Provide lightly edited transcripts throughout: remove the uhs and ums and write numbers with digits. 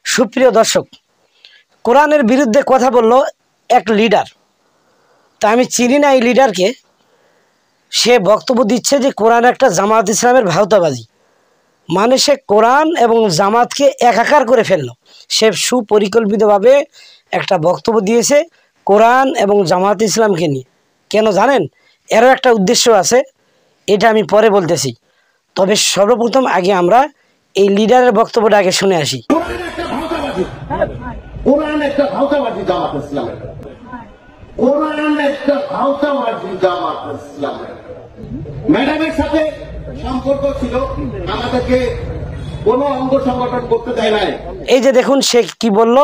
সুপ্রিয় দর্শক, কোরআনের বিরুদ্ধে কথা বলল এক লিডার। তা আমি চিনি না এই লিডারকে। সে বক্তব্য দিচ্ছে যে কোরআন একটা জামাত ইসলামের ভাওতাবাজি, মানে সে কোরআন এবং জামাতকে একাকার করে ফেললো। সে সুপরিকল্পিতভাবে একটা বক্তব্য দিয়েছে কোরআন এবং জামাত ইসলামকে নিয়ে। কেন জানেন? এরও একটা উদ্দেশ্য আছে, এটা আমি পরে বলতেছি। তবে সর্বপ্রথম আগে আমরা এই লিডারের বক্তব্যটা আগে শুনে আসি। কোরআন একটা ভাওতাবাজি জামাত ইসলামের, কোরআন একটা ভাওতাবাজি জামাত ইসলামের। ম্যাডামের সাথে সম্পর্ক ছিল, আমাদেরকে কোন অঙ্গ সংগঠন করতে দেয় নাই। এই যে দেখুন সে কি বলল,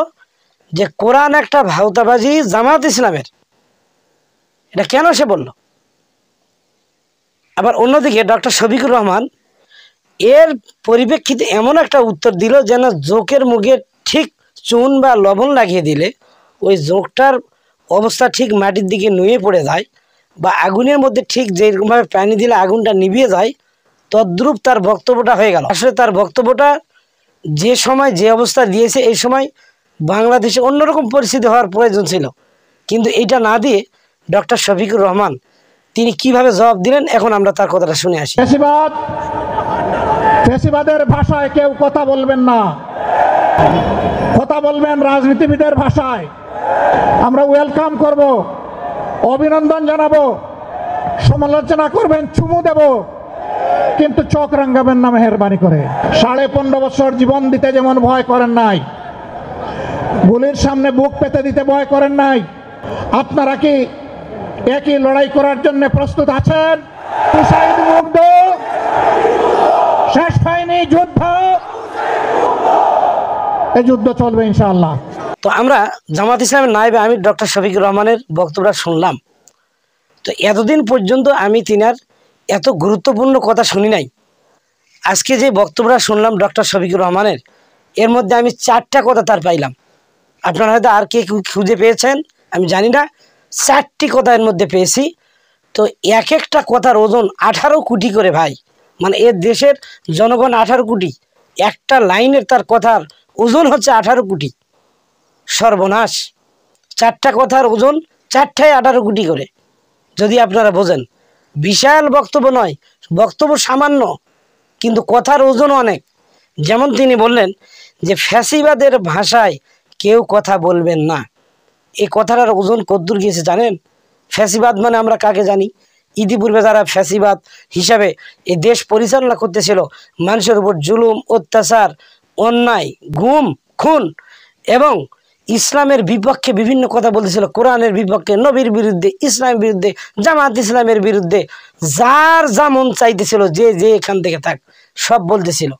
যে কোরআন একটা ভাওতাবাজি জামাত ইসলামের। এটা কেন সে বলল? আবার অন্যদিকে ডক্টর শফিকুর রহমান এর পরিপ্রেক্ষিতে এমন একটা উত্তর দিল যেন জোকের মুখে ঠিক চুন বা লবণ লাগিয়ে দিলে ওই জোকটার অবস্থা ঠিক মাটির দিকে নুয়ে পড়ে যায়, বা আগুনের মধ্যে ঠিক যেরকমভাবে পানি দিলে আগুনটা নিভিয়ে যায়, তদ্রূপ তার বক্তব্যটা হয়ে গেল। আসলে তার বক্তব্যটা যে সময় যে অবস্থা দিয়েছে, এই সময় বাংলাদেশে অন্যরকম পরিস্থিতি হওয়ার প্রয়োজন ছিল, কিন্তু এটা না দিয়ে ডক্টর শফিকুর রহমান তিনি কিভাবে জবাব দিলেন, এখন আমরা তার কথাটা শুনে আসি। ফ্যাসিবাদের ভাষায় কেউ কথা বলবেন না, কথা বলবেন রাজনীতিবিদের ভাষায়। আমরা ওয়েলকাম করব, অভিনন্দন জানাবো, সমালোচনা করবেন, চুমু দেব, কিন্তু চোখ রাঙ্গাবেন না মেহেরবানি করে। 15.5 বছর জীবন দিতে যেমন ভয় করেন নাই, গুলির সামনে বুক পেতে দিতে ভয় করেন নাই, আপনারা কি একই লড়াই করার জন্য প্রস্তুত আছেন? মুগ্ধ শেষ হয়নি যুদ্ধ, এই যুদ্ধ চলবে ইনশাআল্লাহ। তো আমরা জামাত ইসলামের নায়েবে আমি ডক্টর শফিকুর রহমানের বক্তব্যটা শুনলাম। তো এতদিন পর্যন্ত আমি তিনার এত গুরুত্বপূর্ণ কথা শুনি নাই। আজকে যে বক্তব্যটা শুনলাম ডক্টর শফিকুর রহমানের, এর মধ্যে আমি 4টা কথা তার পাইলাম। আপনারা হয়তো আর কে খুঁজে পেয়েছেন আমি জানি না, 4টি কথা এর মধ্যে পেয়েছি। তো এক একটা কথার ওজন 18 কোটি করে ভাই, মানে এর দেশের জনগণ 18 কোটি, একটা লাইনের তার কথার ওজন হচ্ছে 18 কোটি। সর্বনাশ! 4টা কথার ওজন 4টায় 18 কোটি করে, যদি আপনারা বোঝেন। বিশাল বক্তব্য নয়, বক্তব্য সামান্য, কিন্তু কথার ওজন অনেক। যেমন তিনি বললেন যে ফ্যাসিবাদের ভাষায় কেউ কথা বলবেন না। এই কথাটার ওজন কদ্দূর গিয়েছে জানেন? ফ্যাসিবাদ মানে আমরা কাকে জানি? ইতিপূর্বে যারা ফ্যাসিবাদ হিসাবে এই দেশ পরিচালনা করতেছিল, মানুষের উপর জুলুম, অত্যাচার, অন্যায়, গুম, খুন এবং ইসলামের বিপক্ষে বিভিন্ন কথা বলতেছিল, কোরআনের বিপক্ষে, নবীর বিরুদ্ধে, ইসলামের বিরুদ্ধে, জামাত ইসলামের বিরুদ্ধে, যার যা মন চাইতেছিল, যে যে এখান থেকে থাক, সব বলতেছিল।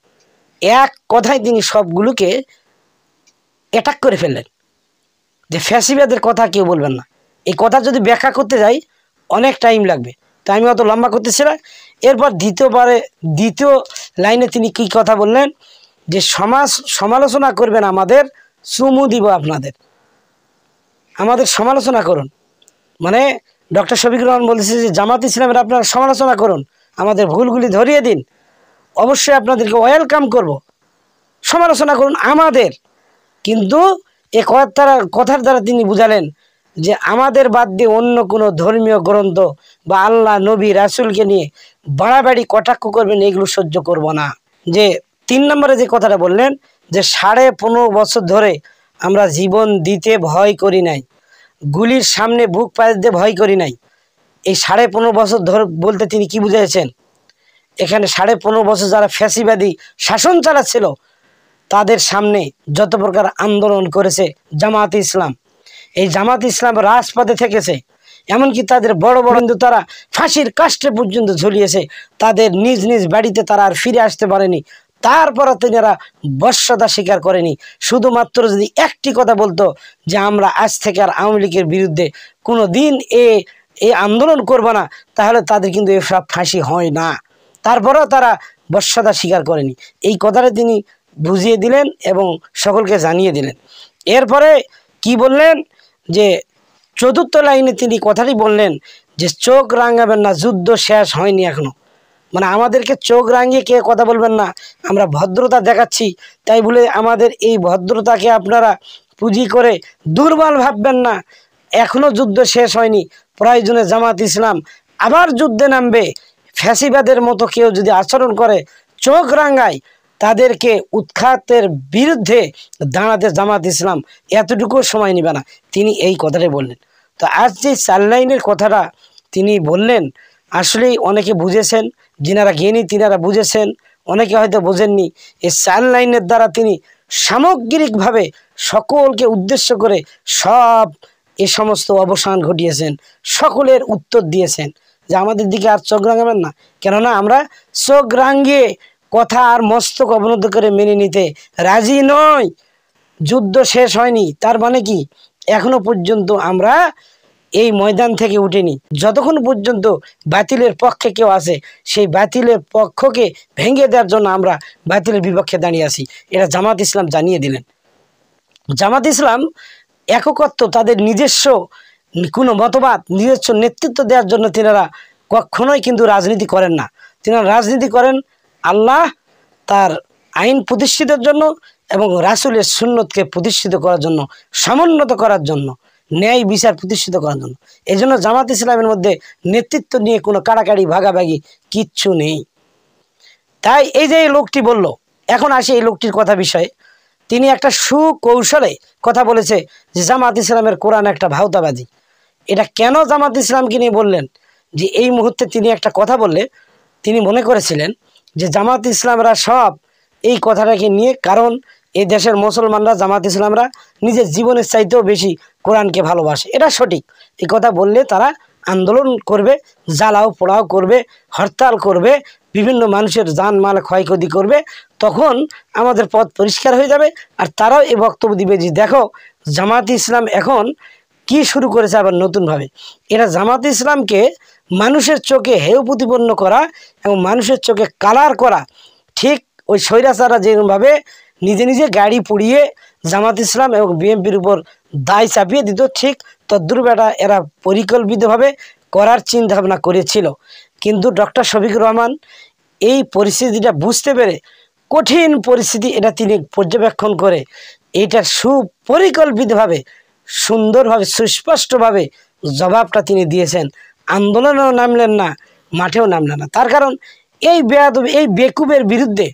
এক কথায় তিনি সবগুলোকে অ্যাটাক করে ফেললেন যে ফ্যাসিবাদের কথা কেউ বলবেন না। এই কথা যদি ব্যাখ্যা করতে যাই অনেক টাইম লাগবে, তাই আমি অত লম্বা করতেছি না। এরপর দ্বিতীয় লাইনে তিনি কি কথা বললেন, যে সমালোচনা করবেন আমাদের, চুমু দিব আপনাদের, আমাদের সমালোচনা করুন। মানে ডক্টর শফিকুর রহমান বলতেছে যে জামাত ইসলামের আপনারা সমালোচনা করুন, আমাদের ভুলগুলি ধরিয়ে দিন, অবশ্যই আপনাদেরকে ওয়েলকাম করব, সমালোচনা করুন আমাদের। কিন্তু এ কথার দ্বারা তিনি বুঝালেন যে আমাদের বাদ দিয়ে অন্য কোনো ধর্মীয় গ্রন্থ বা আল্লাহ, নবী, রাসূলকে নিয়ে বাড়াবাড়ি কটাক্ষ করবেন, এগুলো সহ্য করব না। যে 3 নম্বরে যে কথাটা বললেন, যে 15.5 বছর ধরে আমরা জীবন দিতে ভয় করি নাই, গুলির সামনে বুক পায়ে দিতে ভয় করি নাই। এই 15.5 বছর ধরে বলতে তিনি কি বুঝাইছেন? এখানে 15.5 বছর যারা ফ্যাসিবাদী শাসন চালাচ্ছিল, তাদের সামনে যত প্রকার আন্দোলন করেছে জামাত ইসলাম, এই জামাত ইসলাম রাজপথে থেকেছে, এমনকি তাদের বড় বড় কিন্তু তারা ফাঁসির কাস্টে পর্যন্ত ঝুলিয়েছে, তাদের নিজ নিজ বাড়িতে তারা আর ফিরে আসতে পারেনি। তারপরও তিনারা বশ্যতা স্বীকার করেনি। শুধুমাত্র যদি একটি কথা বলতো যে আমরা আজ থেকে আর আওয়ামী লীগের বিরুদ্ধে কোনো দিন এই আন্দোলন করবো না, তাহলে তাদের কিন্তু এসব ফাঁসি হয় না। তারপরেও তারা বশ্যতা স্বীকার করেনি। এই কথাটা তিনি বুঝিয়ে দিলেন এবং সকলকে জানিয়ে দিলেন। এরপরে কি বললেন, যে 4র্থ লাইনে তিনি কথাটি বললেন যে চোখ রাঙাবেন না, যুদ্ধ শেষ হয়নি এখনো। মানে আমাদেরকে চোখ রাঙিয়ে কে কথা বলবেন না, আমরা ভদ্রতা দেখাচ্ছি তাই বলে আমাদের এই ভদ্রতাকে আপনারা পুঁজি করে দুর্বল ভাববেন না। এখনো যুদ্ধ শেষ হয়নি, প্রয়োজনে জামাত ইসলাম আবার যুদ্ধে নামবে। ফ্যাসিবাদের মতো কেউ যদি আচরণ করে, চোখ রাঙায়, তাদেরকে উৎখাতের বিরুদ্ধে দাঁড়াতে জামাত ইসলাম এতটুকু সময় নেবে না। তিনি এই কথাটাই বললেন। তো আজ যে 4 লাইনের কথাটা তিনি বললেন, আসলেই অনেকে বুঝেছেন, যিনারা জ্ঞানী তিনারা বুঝেছেন, অনেকে হয়তো বোঝেননি। এই 4 লাইনের দ্বারা তিনি সামগ্রিকভাবে সকলকে উদ্দেশ্য করে সব এ সমস্ত অবসান ঘটিয়েছেন, সকলের উত্তর দিয়েছেন যে আমাদের দিকে আর চোখ রাঙাবেন না। কেননা আমরা চোখ রাঙিয়ে কথা আর মস্তক অবনত করে মেনে নিতে রাজি নই। যুদ্ধ শেষ হয়নি, তার মানে কি এখনো পর্যন্ত আমরা এই ময়দান থেকে উঠিনি। যতক্ষণ পর্যন্ত বাতিলের পক্ষে কেউ আছে, সেই বাতিলের পক্ষকে ভেঙে দেওয়ার জন্য আমরা বাতিলের বিপক্ষে দাঁড়িয়ে আছি। এটা জামাত ইসলাম জানিয়ে দিলেন। জামাত ইসলাম এককত্ব, তাদের নিজস্ব কোনো মতবাদ, নিজস্ব নেতৃত্ব দেওয়ার জন্য তিনারা কখনোই কিন্তু রাজনীতি করেন না। তিনারা রাজনীতি করেন আল্লাহ তার আইন প্রতিষ্ঠিতের জন্য এবং রাসূলের সুন্নতকে প্রতিষ্ঠিত করার জন্য, সমুন্নত করার জন্য, ন্যায় বিচার প্রতিষ্ঠিত করার জন্য। এই জন্য জামাত ইসলামের মধ্যে নেতৃত্ব নিয়ে কোনো কাড়াকাড়ি ভাগাভাগি কিচ্ছু নেই। তাই এই যে এই লোকটি বলল, এখন আসি এই লোকটির কথা বিষয়ে। তিনি একটা সুকৌশলে কথা বলেছে যে জামাত ইসলামের কোরআন একটা ভাওতাবাজি। এটা কেন জামাত ইসলামকে নিয়ে বললেন? যে এই মুহূর্তে তিনি একটা কথা বললে তিনি মনে করেছিলেন যে জামাত ইসলামরা সব এই কথাটাকে নিয়ে, কারণ এই দেশের মুসলমানরা, জামাত ইসলামরা নিজের জীবনের চাইতেও বেশি কোরআনকে ভালোবাসে। এটা সঠিক। এই কথা বললে তারা আন্দোলন করবে, জ্বালাও পোড়াও করবে, হরতাল করবে, বিভিন্ন মানুষের জানমাল ক্ষয়ক্ষতি করবে, তখন আমাদের পথ পরিষ্কার হয়ে যাবে। আর তারাও এই বক্তব্য দিবে যে দেখো জামাত ইসলাম এখন কি শুরু করেছে আবার নতুনভাবে। এরা জামাত ইসলামকে মানুষের চোখে হেয় প্রতিপন্ন করা এবং মানুষের চোখে কালার করা, ঠিক ওই স্বৈরাচাররা যেরকমভাবে নিজে নিজে গাড়ি পুড়িয়ে জামাত ইসলাম এবং বিএনপির উপর দায় চাপিয়ে দিত, ঠিক তদ্রূপ এরা পরিকল্পিতভাবে করার চিন্তা ভাবনা করেছিল। কিন্তু ডক্টর শফিকুর রহমান এই পরিস্থিতিটা বুঝতে পেরে, কঠিন পরিস্থিতি এটা তিনি পর্যবেক্ষণ করে এইটার সুপরিকল্পিতভাবে, সুন্দরভাবে, সুস্পষ্টভাবে জবাবটা তিনি দিয়েছেন। আন্দোলনেও নামলেন না, মাঠেও নামলেন না। তার কারণ এই বেয়াদবি, এই বেকুবের বিরুদ্ধে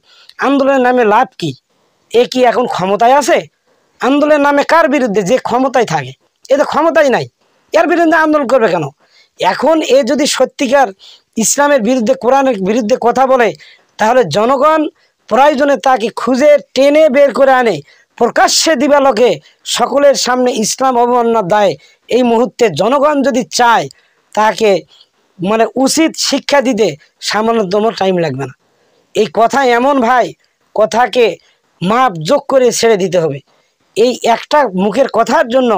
আন্দোলনের নামে লাভ কি? এ কি এখন ক্ষমতায় আছে? আন্দোলনের নামে কার বিরুদ্ধে? যে ক্ষমতায় থাকে। এ তো ক্ষমতাই নাই, এর বিরুদ্ধে আন্দোলন করবে কেন? এখন এ যদি সত্যিকার ইসলামের বিরুদ্ধে, কোরআনের বিরুদ্ধে কথা বলে, তাহলে জনগণ প্রয়োজনে তাকে খুঁজে টেনে বের করে আনে, প্রকাশ্যে দিবালোকে সকলের সামনে ইসলাম অবমাননার দায় এই মুহূর্তে জনগণ যদি চায়, তাকে মানে উচিত শিক্ষা দিতে সামান্যতম টাইম লাগবে না। এই কথা এমন ভাই, কথাকে মাপ যোগ করে ছেড়ে দিতে হবে। এই একটা মুখের কথার জন্য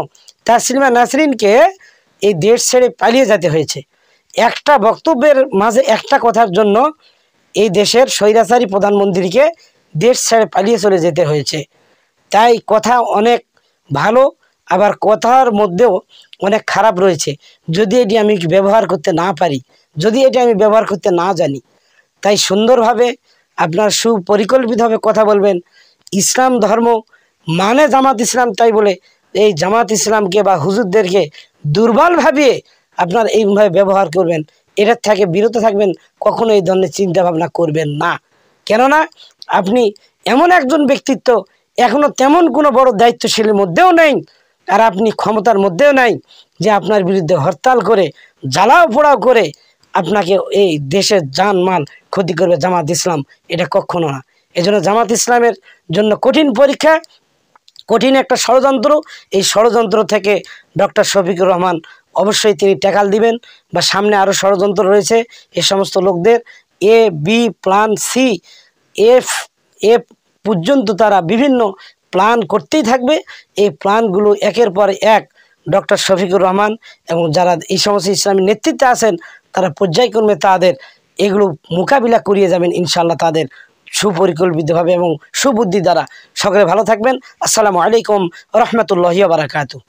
তাসলিমা নাসরিনকে এই দেশ ছেড়ে পালিয়ে যেতে হয়েছে। একটা বক্তব্যের মাঝে একটা কথার জন্য এই দেশের স্বৈরাচারী প্রধানমন্ত্রীকে দেশ ছেড়ে পালিয়ে চলে যেতে হয়েছে। তাই কথা অনেক ভালো, আবার কথার মধ্যেও অনেক খারাপ রয়েছে। যদি এটি আমি ব্যবহার করতে না পারি, যদি এটি আমি ব্যবহার করতে না জানি, তাই সুন্দরভাবে আপনার সুপরিকল্পিতভাবে কথা বলবেন। ইসলাম ধর্ম মানে জামাত ইসলাম, তাই বলে এই জামাত ইসলামকে বা হুজুরদেরকে দুর্বল ভাবিয়ে আপনার এইভাবে ব্যবহার করবেন, এটার থেকে বিরত থাকবেন। কখনো এই ধরনের চিন্তা ভাবনা করবেন না। কেননা আপনি এমন একজন ব্যক্তিত্ব, এখনো তেমন কোনো বড় দায়িত্বশীলের মধ্যেও নেই, আর আপনি ক্ষমতার মধ্যেও নাই যে আপনার বিরুদ্ধে হরতাল করে, জ্বালাও পোড়াও করে আপনাকে এই দেশের জানমাল ক্ষতি করবে জামাত ইসলাম। এটা কখনো না। এজন্য জামাত ইসলামের জন্য কঠিন পরীক্ষা, কঠিন একটা ষড়যন্ত্র। এই ষড়যন্ত্র থেকে ডক্টর শফিকুর রহমান অবশ্যই তিনি ট্যাকাল দিবেন, বা সামনে আরও ষড়যন্ত্র রয়েছে এই সমস্ত লোকদের। A B plan C F পর্যন্ত তারা বিভিন্ন প্ল্যান করতেই থাকবে। এই প্ল্যানগুলো একের পর এক ডক্টর শফিকুর রহমান এবং যারা এই সমস্ত ইসলামী নেতৃত্বে আছেন, তারা পর্যায়ক্রমে তাদের এগুলো মোকাবিলা করিয়ে যাবেন ইনশাআল্লাহ, তাদের সুপরিকল্পিতভাবে এবং সুবুদ্ধি দ্বারা। সকলে ভালো থাকবেন। আসসালামু আলাইকুম রহমতুল্লাহি ওয়া বারাকাতুহু।